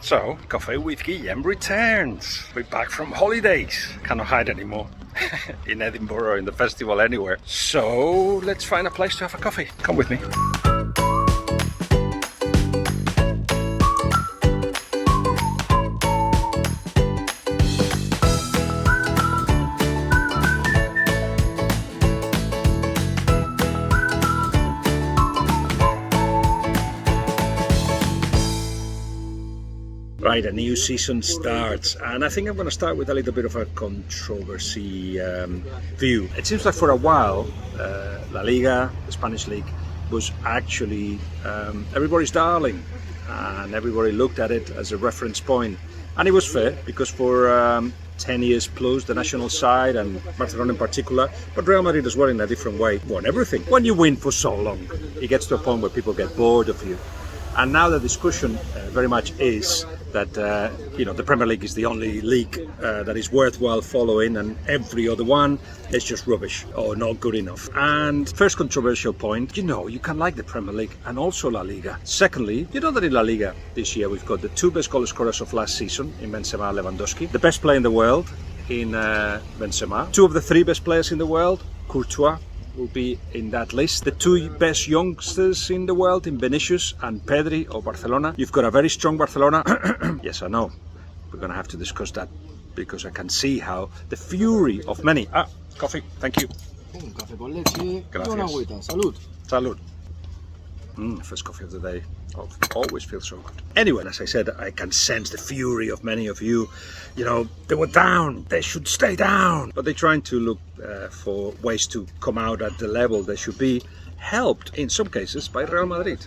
So, Coffee with Guillem returns. We're back from holidays. Cannot hide anymore. In Edinburgh, in the festival, anywhere. So, let's find a place to have a coffee. Come with me. Right, a new season starts, and I think I'm going to start with a little bit of a controversy view. It seems like for a while, La Liga, the Spanish league, was actually everybody's darling, and everybody looked at it as a reference point. And it was fair, because for 10 years plus, the national side, and Barcelona in particular, but Real Madrid as well in a different way, won everything. When you win for so long, it gets to a point where people get bored of you. And now the discussion very much is that the Premier League is the only league that is worthwhile following, and every other one is just rubbish or not good enough. And first controversial point, you can like the Premier League and also La Liga. Secondly, you know that in La Liga this year we've got the two best goal scorers of last season in Benzema and Lewandowski, the best player in the world in Benzema, two of the three best players in the world, Courtois, will be in that list. The two best youngsters in the world in Vinicius and Pedri of Barcelona. You've got a very strong Barcelona. Yes, I know. We're going to have to discuss that because I can see how the fury of many... coffee. Thank you. Un café con leche. Gracias. Y una agüita. Salud. Salud. First coffee of the day. Always feels so good. Anyway, as I said, I can sense the fury of many of you. They were down. They should stay down. But they're trying to look for ways to come out at the level they should be, helped in some cases by Real Madrid.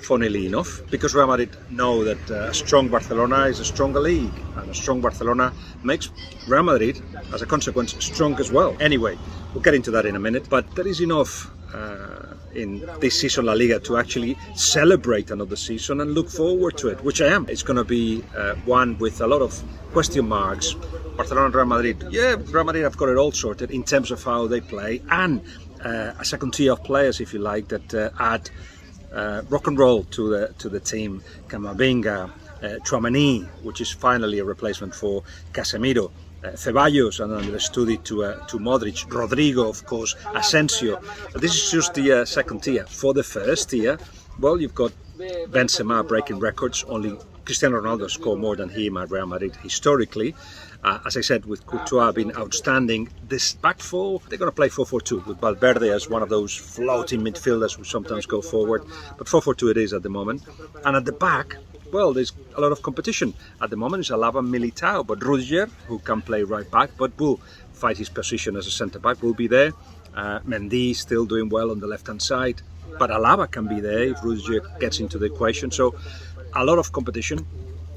Funnily enough, because Real Madrid know that a strong Barcelona is a stronger league, and a strong Barcelona makes Real Madrid, as a consequence, strong as well. Anyway, we'll get into that in a minute, but there is enough in this season La Liga to actually celebrate another season and look forward to it, which I am. It's going to be one with a lot of question marks. Barcelona and Real Madrid. Yeah, Real Madrid have got it all sorted in terms of how they play, and a second tier of players, if you like, that add rock and roll to the team. Camavinga, Tchouaméni, which is finally a replacement for Casemiro. Ceballos, and then the study to Modric, Rodrigo, of course, Asensio. This is just the second tier. For the first tier, well, you've got Benzema breaking records. Only Cristiano Ronaldo scored more than him at Real Madrid historically. As I said, with Courtois being outstanding, this back four, they're going to play 4-4-2 with Valverde as one of those floating midfielders who sometimes go forward. But 4-4-2 it is at the moment. And at the back, well, there's a lot of competition. At the moment, it's Alaba and Militao, but Rudiger, who can play right back, but will fight his position as a centre-back, will be there. Mendy still doing well on the left-hand side, but Alaba can be there if Rudiger gets into the equation. So, a lot of competition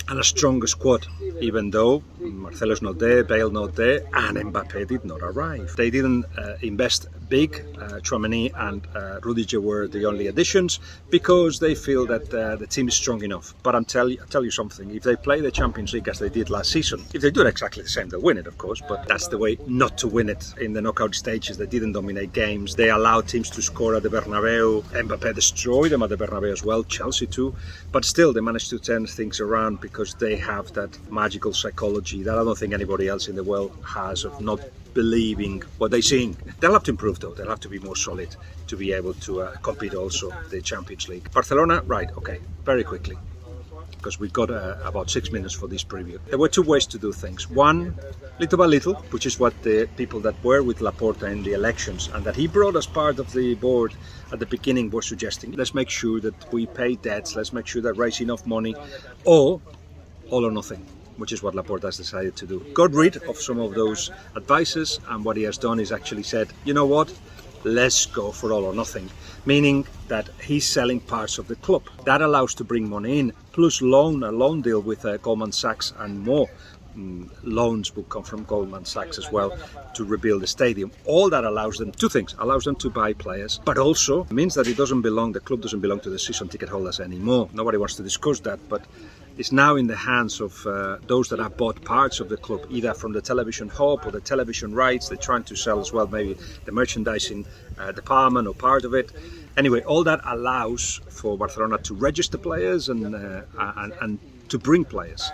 and a stronger squad, even though Marcelo's not there, Bale not there, and Mbappe did not arrive. They didn't invest big. Tchouaméni and Rudiger were the only additions because they feel that the team is strong enough. But I'll tell you something, if they play the Champions League as they did last season, if they do it exactly the same, they'll win it, of course, but that's the way not to win it. In the knockout stages, they didn't dominate games. They allowed teams to score at the Bernabeu. Mbappe destroyed them at the Bernabeu as well, Chelsea too. But still, they managed to turn things around because they have that magical psychology that I don't think anybody else in the world has, of not believing what they're seeing. They'll have to improve though. They'll have to be more solid to be able to compete also the Champions League. Barcelona, right, okay, very quickly, because we've got about 6 minutes for this preview. There were two ways to do things. One, little by little, which is what the people that were with Laporta in the elections and that he brought as part of the board at the beginning were suggesting, let's make sure that we pay debts, let's make sure that raise enough money, or all or nothing, which is what Laporta has decided to do. Got rid of some of those advices, and what he has done is actually said, you know what, let's go for all or nothing, meaning that he's selling parts of the club. That allows to bring money in, plus a loan deal with Goldman Sachs, and more loans will come from Goldman Sachs as well to rebuild the stadium. All that allows them two things: allows them to buy players, but also means that the club doesn't belong to the season ticket holders anymore. Nobody wants to discuss that, but it's now in the hands of those that have bought parts of the club, either from the television hub or the television rights. They're trying to sell as well, maybe the merchandising department or part of it. Anyway, all that allows for Barcelona to register players and to bring players.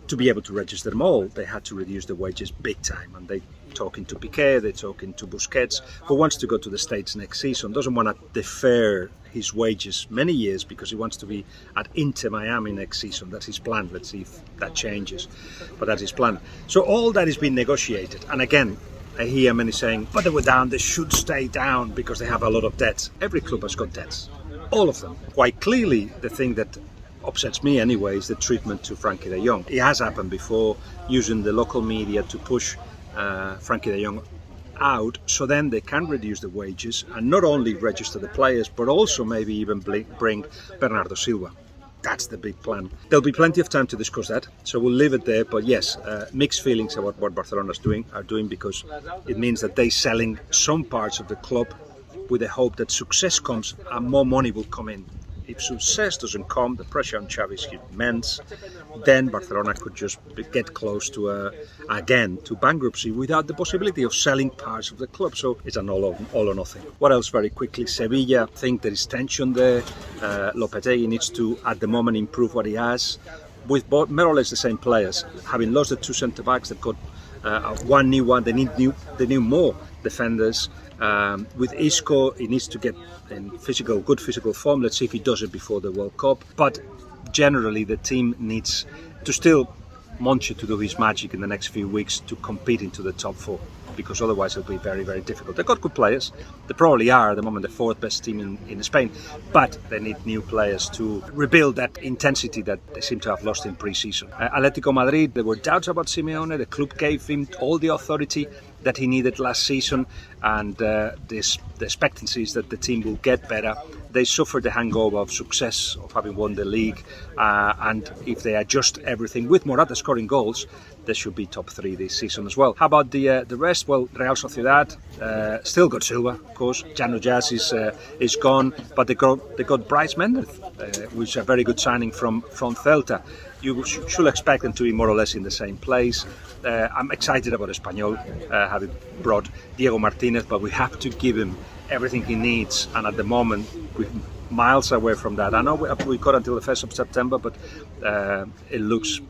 To be able to register them all, they had to reduce the wages big time, and they talking to Piqué, they're talking to Busquets, who wants to go to the States next season, doesn't want to defer his wages many years because he wants to be at Inter Miami next season. That's his plan. Let's see if that changes, but that's his plan. So all that is being negotiated, and again, I hear many saying, but they were down, they should stay down because they have a lot of debts. Every club has got debts, all of them. Quite clearly, the thing that upsets me anyway is the treatment to Frankie de Jong. It has happened before, using the local media to push Frankie de Jong out, so then they can reduce the wages and not only register the players, but also maybe even bring Bernardo Silva. That's the big plan. There'll be plenty of time to discuss that, so we'll leave it there. But yes, mixed feelings about what Barcelona's are doing, because it means that they're selling some parts of the club with the hope that success comes and more money will come in. If success doesn't come, the pressure on Xavi is immense. Then Barcelona could just get close to again to bankruptcy without the possibility of selling parts of the club. So it's an all or nothing. What else? Very quickly, Sevilla. I think there is tension there. Lopetegui needs to, at the moment, improve what he has with both more or less the same players. Having lost the two centre backs, they've got one new one. They need more defenders. With Isco, he needs to get in good physical form. Let's see if he does it before the World Cup. But generally, the team needs to still Monchi to do his magic in the next few weeks to compete into the top four, because otherwise it'll be very, very difficult. They've got good players. They probably are at the moment the fourth best team in Spain, but they need new players to rebuild that intensity that they seem to have lost in pre-season. Atletico Madrid, there were doubts about Simeone. The club gave him all the authority that he needed last season, and the expectancies that the team will get better. They suffered the hangover of success of having won the league, and if they adjust everything with Morata scoring goals, they should be top three this season as well. How about the rest? Well, Real Sociedad still got Silva, of course. Jano Jazz is gone, but they got Bryce Mendez, which is a very good signing from Celta. You should expect them to be more or less in the same place. I'm excited about Espanyol having brought Diego Martinez, but we have to give him everything he needs, and at the moment we're miles away from that. I know we got until the 1st of September, but it looks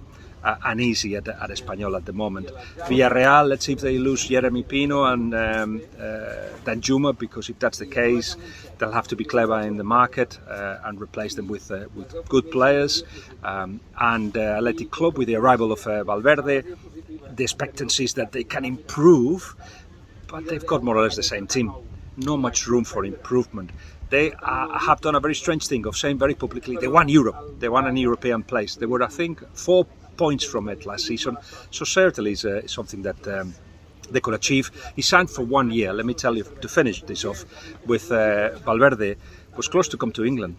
uneasy at Espanyol at the moment. Villarreal, let's see if they lose Jeremy Pino and Danjuma, because if that's the case, they'll have to be clever in the market and replace them with good players. And Athletic Club, with the arrival of Valverde, the expectancies that they can improve, but they've got more or less the same team. Not much room for improvement. They have done a very strange thing of saying very publicly they won Europe. They won an European place. They were, I think, 4 points from it last season. So certainly is something that they could achieve. He signed for 1 year. Let me tell you, to finish this off, with Valverde, was close to come to England.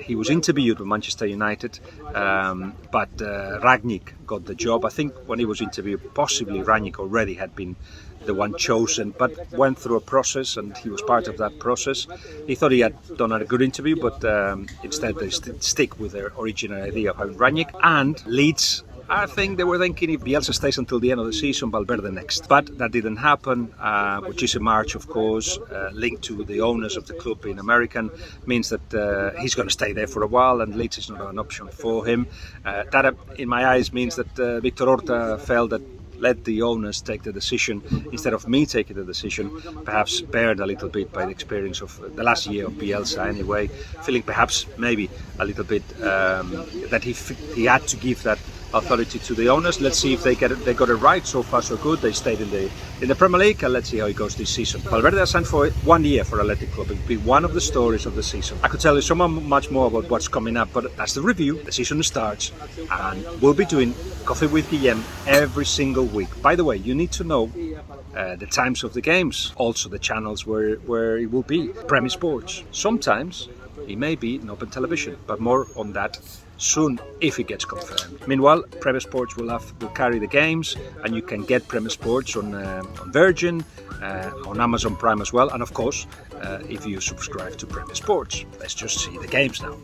He was interviewed with Manchester United, but Rangnick got the job. I think when he was interviewed, possibly Rangnick already had been the one chosen, but went through a process, and he was part of that process. He thought he had done a good interview, but instead they stick with their original idea of having Rangnick. And Leeds, I think they were thinking if Bielsa stays until the end of the season, Valverde next. But that didn't happen, which is in March, of course, linked to the owners of the club being American, means that he's going to stay there for a while, and Leeds is not an option for him. That, in my eyes, means that Victor Horta felt that let the owners take the decision instead of me taking the decision, perhaps spared a little bit by the experience of the last year of Bielsa anyway, feeling perhaps maybe a little bit that he had to give that authority to the owners. Let's see if they got it right. So far so good. They stayed in the Premier League, and let's see how it goes this season. Valverde has signed for 1 year for Athletic Club. It will be one of the stories of the season. I could tell you so much more about what's coming up, but that's the review. The season starts, and we'll be doing Coffee with Guillem every single week. By the way, you need to know the times of the games, also the channels where it will be. Premier Sports. Sometimes it may be in open television, but more on that soon if it gets confirmed. Meanwhile, Premier Sports will carry the games, and you can get Premier Sports on Virgin, on Amazon Prime as well, and of course if you subscribe to Premier Sports. Let's just see the games now.